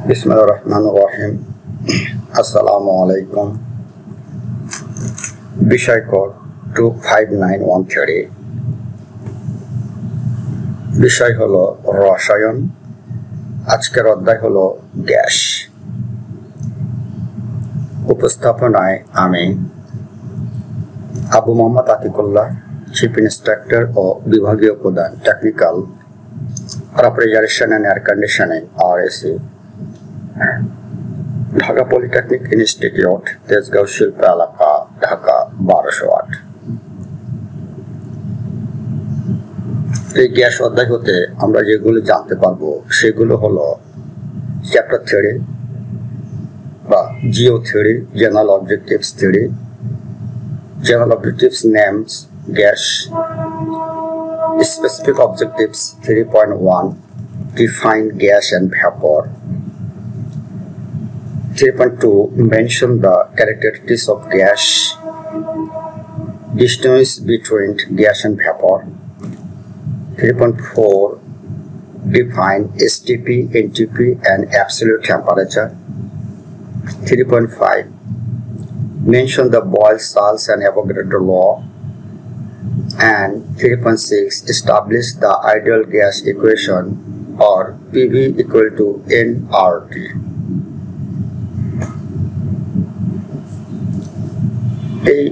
বিসমিল্লাহিররহমানিররহিম। আসসালামু আলাইকুম। বিষয় কোড 25913। বিষয় হলো রসায়ন। আজকের অধ্যায় হলো গ্যাস। উপস্থাপনায় আমি আবু মোহাম্মদ আতিকুল্লাহ, চিফ ইন্সট্রাক্টর ও বিভাগীয় প্রধান, technical refrigeration and air conditioning, RSE, Dhaka polytechnic institute, Tejgaon শিল্প এলাকা, ঢাকা 1208। এই গ্যাস অধ্যায় হতে আমরা যেগুলো জানতে পারবো সেগুলো হলো চ্যাপ্টার থিওরি বা Jio theory, general objectives theory, general objectives names, gas, specific objectives 3.1, define gas and vapor. 3.2, mention the characteristics of gas, distinguish between gas and vapor. 3.4, define STP, NTP and absolute temperature. 3.5, mention the Boyle, Salz and Avogadro law. And 3.6, establish the ideal gas equation or PV equal to nRT. এই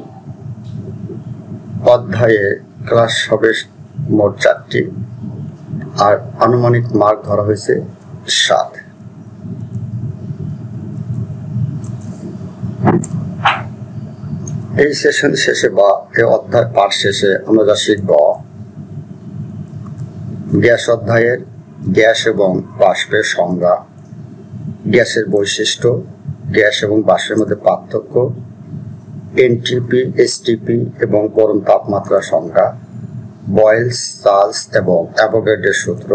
অধ্যায়ে class হবে মোট 4টি আর আনুমানিক mark ধরা হয়েছে 7। এই session শেষে বা এই অধ্যায় পাঠ শেষে আমরা যা শিখব, গ্যাস অধ্যায়ের গ্যাস এবং বাষ্পের সংজ্ঞা, গ্যাসের বৈশিষ্ট্য, গ্যাস এবং বাষ্পের মধ্যে পার্থক্য, এনটিপি, এসটিপি এবং পরম তাপমাত্রা সংজ্ঞা, বয়েলস, সালস এবং অ্যাভোগাড্রোর সূত্র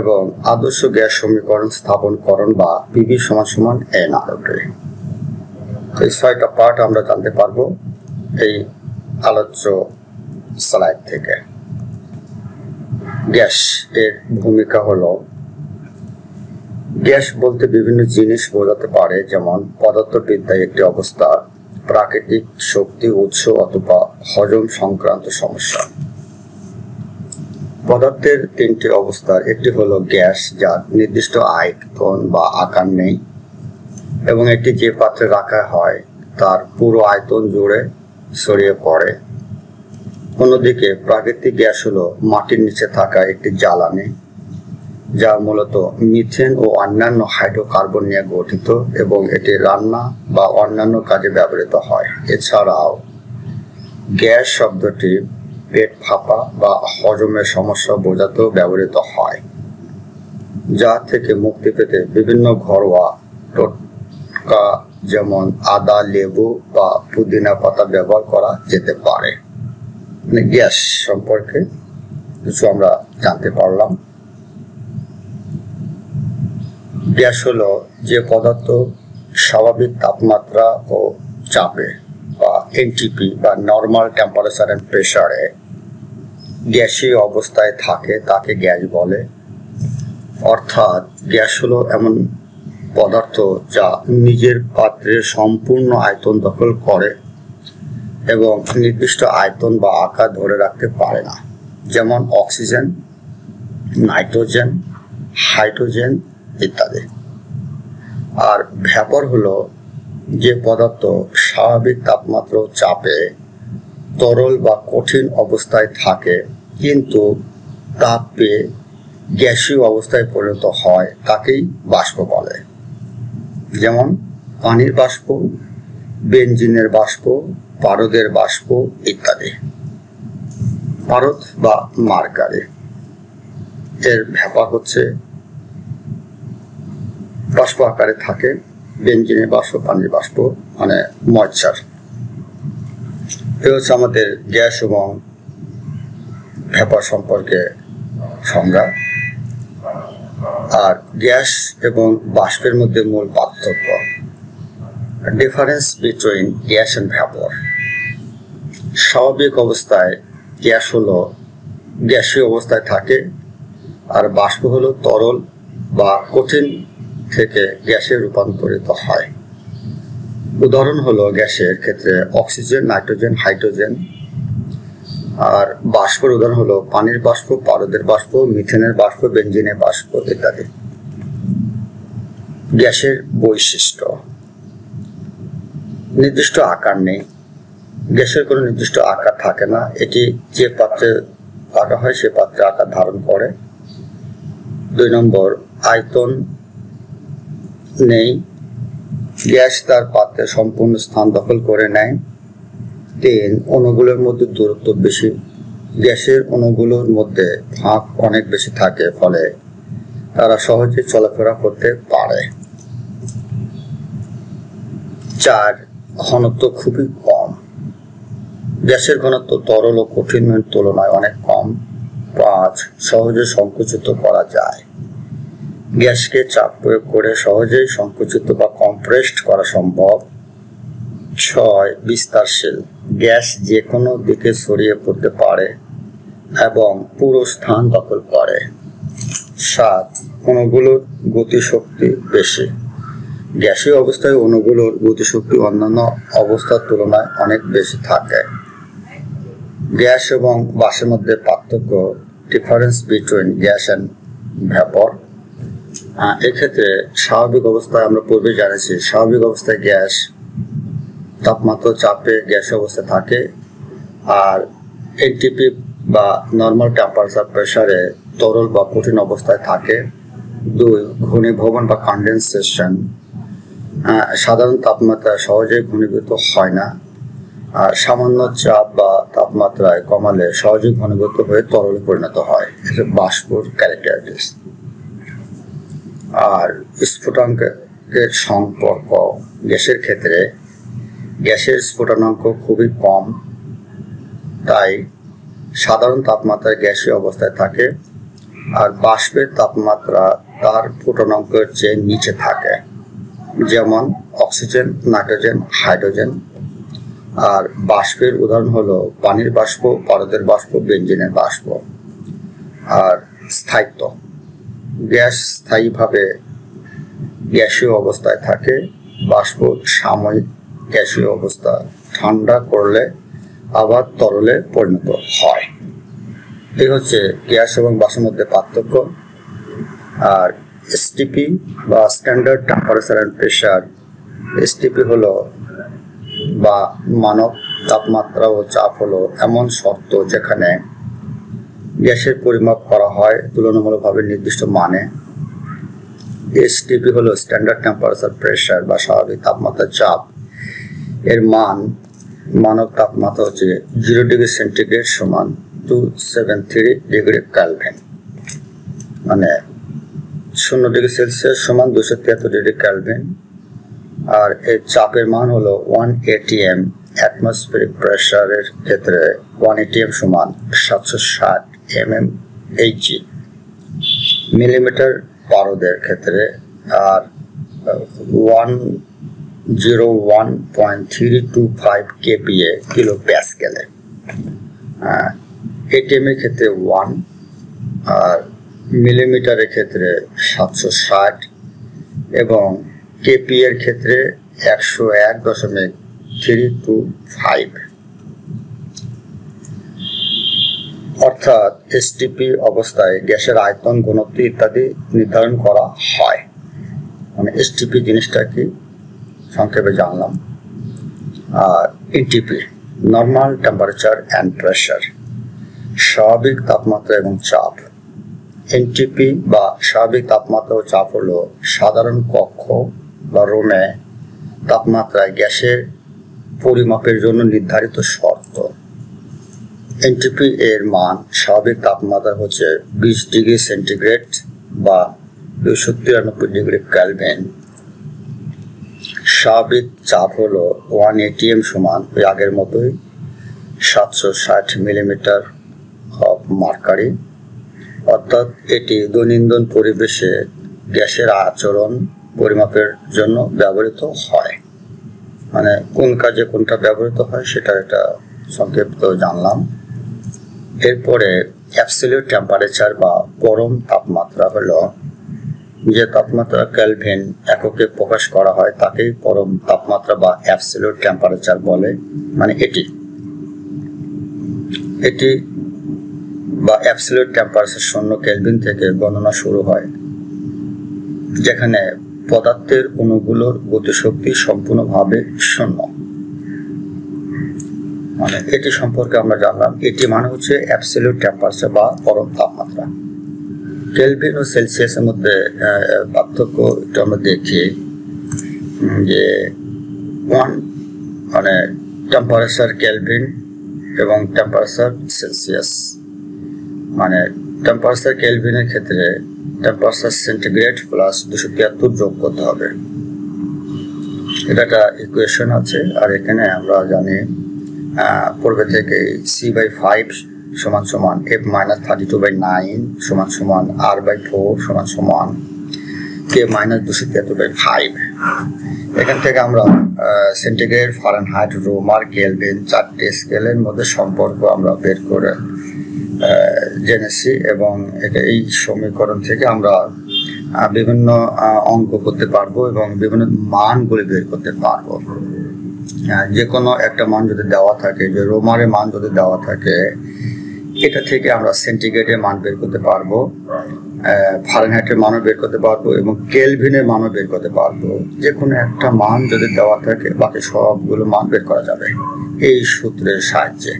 এবং আদর্শ গ্যাস সমীকরণ স্থাপনকরণ বা পিভি = nRT। এই 6টা পার্ট আমরা জানতে পারবো এই আলোচ্য স্লাইড থেকে। গ্যাস এর ভূমিকা হলো, গ্যাস বলতে বিভিন্ন জিনিস বোঝাতে পারে, যেমন পদার্থবিদ্যায় একটি অবস্থা, প্রাকৃতিক শক্তি উৎস অথবা হজম সংক্রান্ত সমস্যা। পদার্থের 3টি অবস্থার একটি হলো গ্যাস, যার নির্দিষ্ট আয়তন বা আকার নেই এবং এটি যে পাত্রে রাখা হয় তার পুরো আয়তন জুড়ে ছড়িয়ে পড়ে। অন্যদিকে প্রাকৃতিক গ্যাস হলো মাটির নিচে থাকা একটি জ্বালানি, যা মূলত মিথেন ও অন্যান্য হাইড্রোকার্বন নিয়ে গঠিত এবং এটি রান্না বা অন্যান্য কাজে ব্যবহৃত হয়। এছাড়াও গ্যাস শব্দটি পেট ফাঁপা বা হজমের সমস্যা বোঝাতেও ব্যবহৃত হয়, যা থেকে মুক্তি পেতে বিভিন্ন ঘরোয়া টোটকা যেমন আদা, লেবু বা পুদিনা পাতা ব্যবহার করা যেতে পারে। গ্যাস সম্পর্কে কিছু আমরা জানতে পারলাম। গ্যাস হলো যে পদার্থ স্বাভাবিক তাপমাত্রা ও চাপে বা এনটিপি বা নর্মাল টেম্পারেচার এন্ড প্রেসারে গ্যাসীয় অবস্থায় থাকে তাকে গ্যাস বলে। অর্থাৎ গ্যাস হলো এমন পদার্থ যা নিজের পাত্রের সম্পূর্ণ আয়তন দখল করে এবং নির্দিষ্ট আয়তন বা আকার ধরে রাখতে পারে না, যেমন অক্সিজেন, নাইট্রোজেন, হাইড্রোজেন ইত্যাদি। আর ভ্যাপর হলো যে পদার্থ স্বাভাবিক তাপমাত্রা ও চাপে তরল বা কঠিন অবস্থায় থাকে কিন্তু তাপ পেয়ে গ্যাসীয় অবস্থায় পরিণত হয়, তাকেই বাষ্প বলে। যেমন পানির বাষ্প, বেনজিনের বাষ্প, পারদের বাষ্প ইত্যাদি। পারদ বা মার্কারি এর ভ্যাপর হচ্ছে বাষ্প আকারে থাকে, বেনজিনের বাষ্প, পানির বাষ্প মানে ময়েশ্চার। এ হচ্ছে আমাদের গ্যাস এবং ভ্যাপর সম্পর্কে সংজ্ঞা। আর গ্যাস এবং বাষ্পের মধ্যে মূল পার্থক্য, difference between gas and vapour. স্বাভাবিক অবস্থায় গ্যাস হলো গ্যাসীয় অবস্থায় থাকে আর বাষ্প হলো তরল বা কঠিন থেকে গ্যাসে রূপান্তরিত হয়। উদাহরণ হলো গ্যাসের ক্ষেত্রে অক্সিজেন, নাইট্রোজেন, হাইড্রোজেন। আর বাষ্পের উদাহরণ হলো পানির বাষ্প, পারদের বাষ্প, মিথেনের বাষ্প, বেনজিনের বাষ্প ইত্যাদি। গ্যাসের বৈশিষ্ট্য। নির্দিষ্ট আকার নেই, গ্যাসের কোনো নির্দিষ্ট আকার থাকে না, এটি যে পাত্রে রাখা হয় সে পাত্রে আকার ধারণ করে। 2 নম্বর, আয়তন নেই, গ্যাস তার পাত্রে সম্পূর্ণ স্থান দখল করে নেয়। 3, অণুগুলোর মধ্যে দূরত্ব বেশি, গ্যাসের অণুগুলোর মধ্যে ফাঁক অনেক বেশি থাকে, ফলে তারা সহজে চলাফেরা করতে পারে। 4, ঘনত্ব খুবই কম, গ্যাসের ঘনত্ব তরল ও কঠিনের তুলনায় অনেক কম। 5, সহজে সংকুচিত করা যায়, গ্যাসকে চাপ প্রয়োগ করে সহজেই সংকুচিত বা কম্প্রেসড করা সম্ভব। 6, বিস্তারশীল, গ্যাস যে কোনো দিকে ছড়িয়ে পড়তে পারে এবং পুরো স্থান দখল করে। 7, অণুগুলোর গতিশক্তি বেশি, গ্যাসীয় অবস্থায় অণুগুলোর গতিশক্তি অন্যান্য অবস্থার তুলনায় অনেক বেশি থাকে। গ্যাস এবং বাষ্পের মধ্যে পার্থক্য, difference between gas and vapour. এক্ষেত্রে স্বাভাবিক অবস্থায় আমরা পূর্বে জানিয়েছি, স্বাভাবিক অবস্থায় গ্যাস তাপমাত্রা চাপে গ্যাস অবস্থায় থাকে, আর এনটিপি বা নর্মাল টেম্পারেচার প্রেসারে তরল বা কঠিন অবস্থায় থাকে। 2, ঘনীভবন বা কনডেনসেশন, সাধারণ তাপমাত্রায় সহজেই ঘনীভূত হয় না, আর সামান্য চাপ বা তাপমাত্রায় কমালে সহজে ঘনীভূত হয়ে তরলে পরিণত হয়। এটা বাষ্পর ক্যারেক্টারিস্টিক্স। আর স্ফুটনাঙ্কের সম্পর্ক, গ্যাসের ক্ষেত্রে গ্যাসের স্ফুটনাঙ্ক খুবই কম, তাই সাধারণ তাপমাত্রায় গ্যাসীয় অবস্থায় থাকে, আর বাষ্পের তাপমাত্রা তার ফুটনাঙ্কের চেয়ে নিচে থাকে, যেমন অক্সিজেন, নাইট্রোজেন, হাইড্রোজেন। আর বাষ্পের উদাহরণ হলো পানির বাষ্প, পারদের বাষ্প, বেনজিনের বাষ্প। আর স্থায়িত্ব, গ্যাস স্থায়ীভাবে গ্যাসীয় অবস্থায় থাকে, বাষ্প সাময়িক গ্যাসীয় অবস্থা ঠান্ডা করলে আবার তরলে পরিণত হয়। এই হচ্ছে গ্যাস এবং বাষ্পের মধ্যে পার্থক্য। আর এসটিপি বা standard temperature and pressure, STP হলো বা মানক তাপমাত্রা ও চাপ হলো এমন শর্ত যেখানে গ্যাসের পরিমাপ করা হয় তুলনামূলকভাবে নির্দিষ্ট মানে। এসটিপি হলো স্ট্যান্ডার্ড টেম্পারেচার প্রেসার বা স্বাভাবিক তাপমাত্রা চাপ, এর মান মানক তাপমাত্রা হচ্ছে 0 ডিগ্রি সেন্টিগ্রেড সমান 273 ডিগ্রি কেলভিন, মানে 0 ডিগ্রি সেলসিয়াস সমান 273 ডিগ্রি কেলভিন। আর এর চাপের মান হলো 1 atm, অ্যাটমসফিয়ারিক প্রেসারের ক্ষেত্রে 1 atm সমান 760 mmHg, মিলিমিটার পারদের ক্ষেত্রে আর 101.325 kPa কিলো প্যাসকেলে। এটিএম এর ক্ষেত্রে 1, আর মিলিমিটারের ক্ষেত্রে 760 এবং কেপি এর ক্ষেত্রে 101.325। অর্থাৎ এসটিপি অবস্থায় গ্যাসের আয়তন, ঘনত্ব ইত্যাদি নির্ধারণ করা হয়। মানে এসটিপি জিনিসটা কি সংক্ষেপে জানলাম। আর NTP, normal temperature and pressure, স্বাভাবিক তাপমাত্রা এবং চাপ। এনটিপি বা স্বাভাবিক তাপমাত্রা ও চাপ হলো সাধারণ কক্ষ বা রুমে তাপমাত্রায় গ্যাসের পরিমাপের জন্য নির্ধারিত শর্ত। এনটিপি এর মান স্বাভাবিক তাপমাত্রা হচ্ছে 20 ডিগ্রি সেন্টিগ্রেড বা 293 ডিগ্রি কেলভিন। স্বাভাবিক চাপ হলো 1 atm সমান ওই আগের মতোই 760 মিলিমিটার অফ মার্কারি। অর্থাৎ এটি দৈনন্দিন পরিবেশে গ্যাসের আচরণ পরিমাপের জন্য ব্যবহৃত হয়। মানে কোন কাজে কোনটা ব্যবহৃত হয় সেটা একটা সংক্ষিপ্ত জানলাম। এরপরে অ্যাবসলিউট টেম্পারেচার বা পরম তাপমাত্রা হলো যে তাপমাত্রা কেলভিন এককে প্রকাশ করা হয় তাকেই পরম তাপমাত্রা বা অ্যাবসলিউট টেম্পারেচার বলে। মানে এটি বা অ্যাবসলিউট টেম্পারেচার 0 কেলভিন থেকে গণনা শুরু হয়, যেখানে পদার্থের অণুগুলোর গতিশক্তি সম্পূর্ণভাবে 0। মানে এটি সম্পর্কে আমরা জানলাম। এটি মানে হচ্ছে অ্যাবসলিউট টেম্পারেচার বা পরম তাপমাত্রা। কেলভিন ও সেলসিয়াসের মধ্যে পার্থক্য একটু আমরা দেখি যে মানে টেম্পারেচার কেলভিন এবং টেম্পারেচার সেলসিয়াস। মানে টেম্পারেচার কেলভিনের ক্ষেত্রে টেম্পারেচার সেন্টিগ্রেড প্লাস 273 যোগ করতে হবে। এটা একটা ইকুয়েশন আছে। আর এখানে আমরা জানি পূর্বে থেকে C/5 সমান সমান F-32/9 সমান সমান R/4 সমান সমান K-273/5। এখান থেকে আমরা সেন্টিগ্রেড, ফারেনহাইট, রোমার, কেলভিন 4টি স্কেলের মধ্যে সম্পর্ক আমরা বের করে জেনেছি, এবং এই সমীকরণ থেকে আমরা বিভিন্ন অঙ্ক করতে পারবো এবং বিভিন্ন মানগুলি বের করতে পারবো। যে কোনো একটা মান যদি দেওয়া থাকে, যে রোমারের মান যদি দেওয়া থাকে, এটা থেকে আমরা সেন্টিগ্রেডের মান বের করতে পারবো, ফারেনহাইটের মানও বের করতে পারবো এবং কেলভিনের মানও বের করতে পারবো। যে কোনো একটা মান যদি দেওয়া থাকে বাকি সবগুলো মান বের করা যাবে এই সূত্রের সাহায্যে।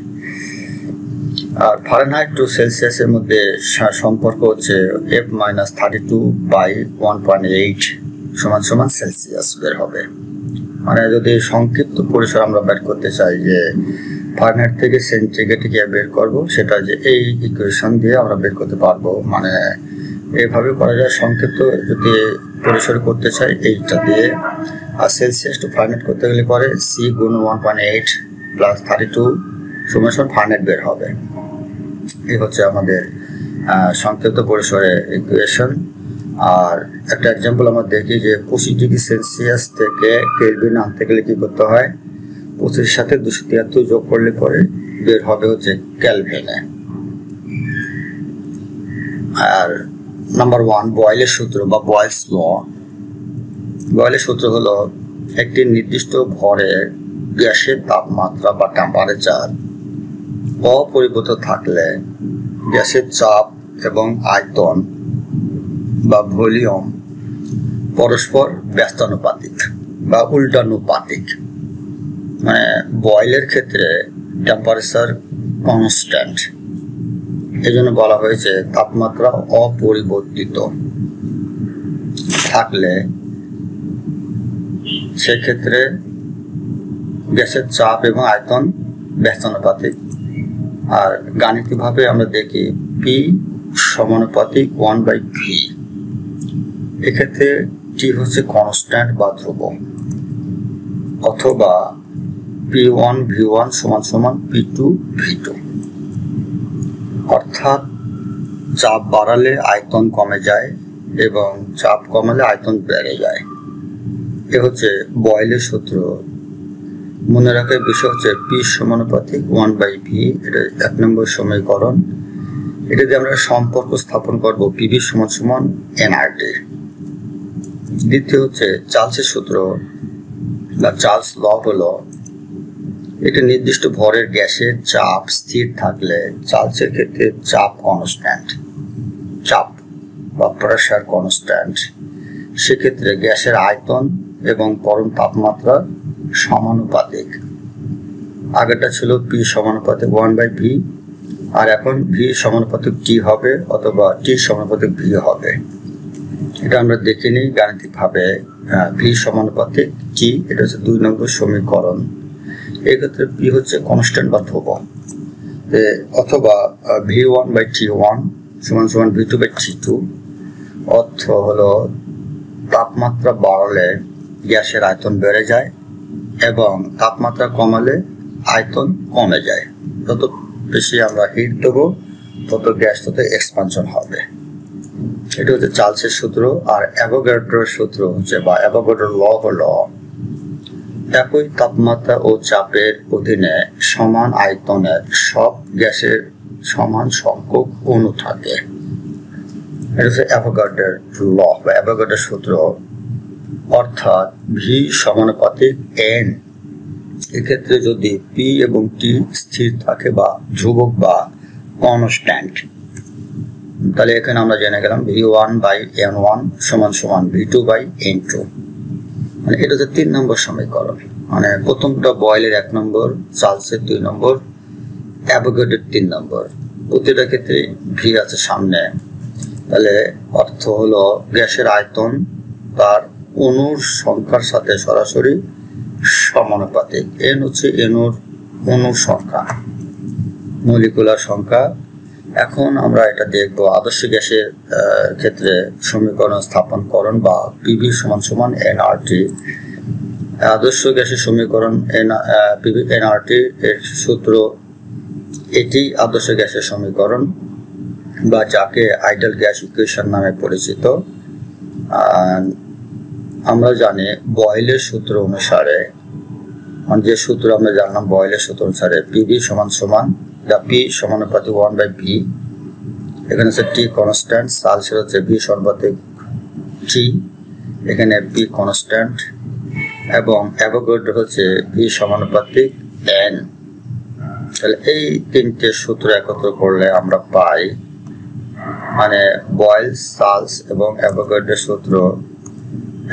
আর ফারেনহাইট টু সেলসিয়াসের মধ্যে সম্পর্ক হচ্ছে F-32/1.8 সমান সমান সেলসিয়াস বের হবে। মানে যদি সংক্ষিপ্ত পরিসর আমরা বের করতে চাই যে ফারেনহাইট থেকে সেন্টিগ্রেড কি বের করব, সেটা যে এই ইকুয়েশন দিয়ে আমরা বের করতে পারবো। মানে এইভাবে করা যায়। সংক্ষিপ্ত যদি পরিসর করতে চাই এইটা দিয়ে, আর সেলসিয়াস টু ফারেনহাইট করতে গেলে পরে C গুণ 1.8 প্লাস 32 সমান সমান ফারেনহাইট বের হবে। এই হচ্ছে আমাদের সংক্ষিপ্ত পরিসরের ইকুয়েশন। আর একটা এক্সাম্পল আমরা দেখি যে 25 ডিগ্রি সেলসিয়াস থেকে কেলভিন আনতে গেলে কি করতে হয়, 25 সাথে 273 যোগ করলে পরে বের হবে হচ্ছে কেলভিনে। আর নাম্বার 1 বয়েলের সূত্র বা বয়েলস ল। বয়েলের সূত্র হলো একটি নির্দিষ্ট ভরের গ্যাসের তাপমাত্রা বা টেম্পারেচার অপরিবর্তিত থাকলে গ্যাসের চাপ এবং আয়তন বা ভলিউম পরস্পর ব্যস্তানুপাতিক বা উল্টানুপাতিক। মানে বয়েলের ক্ষেত্রে টেম্পারেচার কনস্ট্যান্ট, এই জন্য বলা হয়েছে তাপমাত্রা অপরিবর্তিত থাকলে সেক্ষেত্রে গ্যাসের চাপ এবং আয়তন ব্যস্তানুপাতিক। আর গাণিতিকভাবে আমরা দেখি P সমানুপাতিক 1/V। এক্ষেত্রে T হচ্ছে কনস্ট্যান্ট বা ধ্রুবক, অথবা P1V1 সমান সমান P2V2। অর্থাৎ চাপ বাড়ালে আয়তন কমে যায় এবং চাপ কমালে আয়তন বেড়ে যায়। এ হচ্ছে বয়েলের সূত্র। মনে রাখার বিষয় হচ্ছে P সমানুপাতিক 1/V, এটা 1 নম্বর সমীকরণ। এটা দিয়ে আমরা সম্পর্ক স্থাপন করব PV সমান সমান nRT। দ্বিতীয় হচ্ছে চার্লসের সূত্র বা চার্লস ল হলো একটি নির্দিষ্ট ভরের গ্যাসের চাপ স্থির থাকলে চার্লসের ক্ষেত্রে চাপ কনস্ট্যান্ট, চাপ বা প্রেসার কনস্ট্যান্ট, সেক্ষেত্রে গ্যাসের আয়তন এবং পরম তাপমাত্রা সমানুপাতিক। আগেরটা ছিল P সমানুপাতিক 1/V, আর এখন V সমানুপাতিক T হবে অথবা T সমানুপাতিক V হবে। এটা আমরা দেখে নিই গাণিতিকভাবে। V সমানুপাতিক T, এটা হচ্ছে 2 নম্বর সমীকরণ। এক্ষেত্রে P হচ্ছে কনস্ট্যান্ট বা ধ্রুবক, অথবা V1/T1 সমান সমান V2/T2। অর্থ হলো তাপমাত্রা বাড়ালে গ্যাসের আয়তন বেড়ে যায় এবং তাপমাত্রা কমালে আয়তন কমে যায়। যত বেশি আমরা হিট দেবো তত গ্যাস তত এক্সপানশন হবে। এটা হচ্ছে চার্লসের সূত্র। আর অ্যাভোগাড্রোর সূত্র হচ্ছে বা অ্যাভোগাড্রোর ল হলো একই তাপমাত্রা ও চাপের অধীনে সমান আয়তনের সব গ্যাসের সমান সংখ্যক অণু থাকে। এটা হচ্ছে অ্যাভোগাড্রোর ল বা অ্যাভোগাড্রোর সূত্র, অর্থাৎ ভি সমানুপাতিক এন। এক্ষেত্রে যদি পি এবং টি স্থির থাকে বা ধ্রুবক বা কনস্ট্যান্ট, তাহলে এখানে আমরা জেনে গেলাম V1/N1 সমান সমান V2/N2। মানে এটা হচ্ছে 3 নম্বর সমীকরণ। মানে প্রথমটা বয়েলের 1 নম্বর, চার্লসের 2 নম্বর, অ্যাভোগাড্রোর 3 নম্বর। প্রতিটা ক্ষেত্রে ভি আছে সামনে। তাহলে অর্থ হলো গ্যাসের আয়তন তার অণুর সংখ্যার সাথে সরাসরি সমানুপাতিক। এন হচ্ছে অণুর সংখ্যা, মলিকুলার সংখ্যা। এখন আমরা এটা দেখব আদর্শ গ্যাসের ক্ষেত্রে সমীকরণ স্থাপনকরণ বা পিভি সমান সমান এনআরটি। আদর্শ গ্যাসের সমীকরণ এনআরটি এর সূত্র, এটি আদর্শ গ্যাসের সমীকরণ বা যাকে আইডিয়াল গ্যাস ইকুয়েশন নামে পরিচিত। আমরা জানি বয়েলের সূত্র অনুসারে, যে সূত্র আমরা জানলাম বয়েলের সূত্র অনুসারে পিভি সমান সমান পি সমানুপাতিক 1/v। এখানে হচ্ছে টি কনস্ট্যান্ট, চার্লসের হচ্ছে ভি সমানুপাতিক টি, এখানে পি কনস্ট্যান্ট, এবং অ্যাভোগাড্রো হচ্ছে ভি সমানুপাতিক এন। তাহলে এই তিনটে সূত্র একত্র করলে আমরা পাই, মানে বয়েল, চার্লস এবং অ্যাভোগাড্রোর সূত্র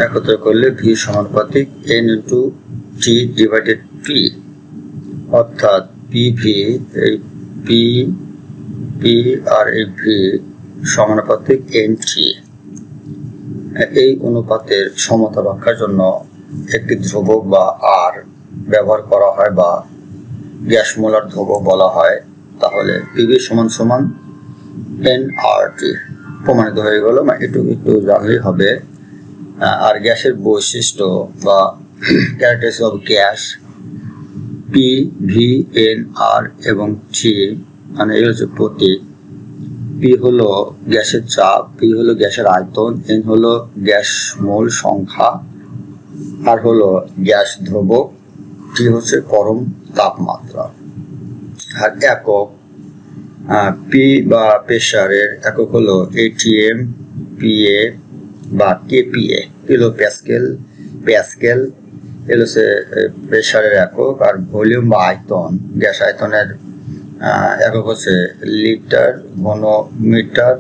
একত্র করলে ভি সমানুপাতিক N into T divided P, অর্থাৎ পিভি, এই পি আর এই ভি সমানুপাতিক এন টি। এই অনুপাতের সমতা রক্ষার জন্য একটি ধ্রুবক বা আর ব্যবহার করা হয় বা গ্যাস মোলার ধ্রুবক বলা হয়। তাহলে পিভি সমান সমান এনআরটি প্রমাণিত হয়ে গেল। একটু জানলেই হবে। আর গ্যাসের বৈশিষ্ট্য বা characteristics of gas, P, V, N, R এবং টি, মানে এই হচ্ছে প্রতীক। পি হলো গ্যাসের চাপ, পি হলো গ্যাসের আয়তন, এন হলো গ্যাস মোল সংখ্যা, আর হলো গ্যাস ধ্রুবক, টি হচ্ছে পরম তাপমাত্রা। আর একক পি বা প্রেসারের একক হলো এটিএম, পিএ বা কেপিএ, কিলো প্যাসকেল এগুলো হচ্ছে প্রেসারের একক। আর ভলিউম বা আয়তন, গ্যাস আয়তনের একক হচ্ছে লিটার ঘনমিটার।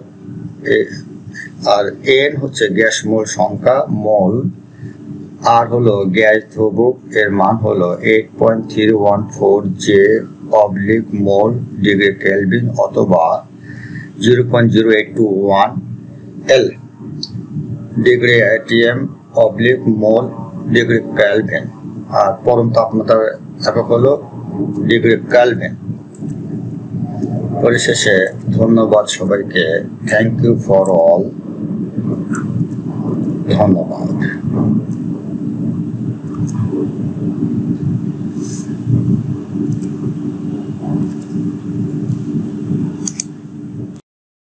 আর এন হচ্ছে গ্যাস মোল সংখ্যা, মোল। আর হলো গ্যাস ধ্রুবক, এর মান হলো 8.314 J/মোল ডিগ্রি কেলভিন অথবা 0.0821 L degree ATM mole degree kelvin. আর পরম তাপমাত্রার একক হলো ডিগ্রি কেলভিন। পরিশেষে ধন্যবাদ সবাইকে। Thank you for all. ধন্যবাদ।